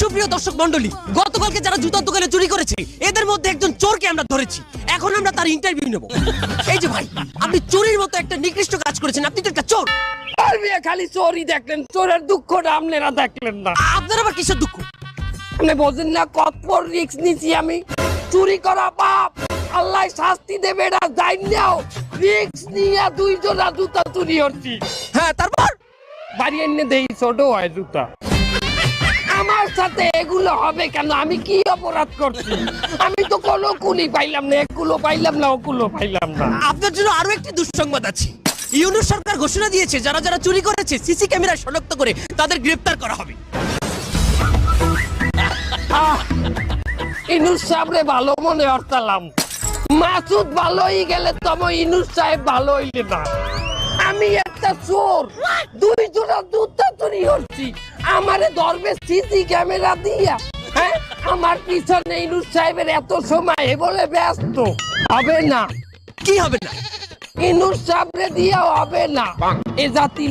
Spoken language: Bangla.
সুপ্রিয় দর্শক মণ্ডলী, গতকালকে যারা জুতার দোকানে চুরি করেছে এদের মধ্যে একজন চোরকে আমরা ধরেছি। এখন আমরা তার ইন্টারভিউ নেব। এই যে ভাই, আপনি চুরির মতো একটা নিকৃষ্ট কাজ করেছেন, আপনি তো একটা চোর। আর মিয়া খালি চোরই দেখলেন, চোরের দুঃখটা আপনারা দেখলেন না। আপনার আবার কিসের দুঃখ? আপনি বোঝেন না কত বড় রিস্ক নিছি আমি। চুরি করা পাপ, আল্লাহ শাস্তি দেবে না। যাই নাও রিস্ক নিয়ে দুইজনা জুতা চুরি হচ্ছি। হ্যাঁ, তারপর বাড়ি এনে দেই ছোট হয় জুতা। আমার সাথে এগুলো হবে কেন? আমি কি অপরাধ করছি? আমি তো কোনো কুলি পাইলাম না, এগুলো পাইলাম না, ওগুলো পাইলাম না। আপনার জন্য আরো একটি দুঃসংবাদ আছে। ইউনূস সরকার ঘোষণা দিয়েছে যারা যারা চুরি করেছে সিসি ক্যামেরায় শনাক্ত করে তাদের গ্রেফতার করা হবে। ইনুস সাহেবরে ভালো মনে হরতালাম, মাসুদ ভালোই গেলে তবে ইনুস সাহেব ভালো হইলে না। আমি একটা চোর, দুইজনা জুতা চুরি করছি, আমারে ধরবে সিসি ক্যামেরা দিয়া। হ্যাঁ, আমার পিছনে ইনুস সাহেবের এত সময় বলে ব্যস্ত। হবে না। কি হবে না? ইনুস সাহেবরে দিয়া হবে না। এ জাতি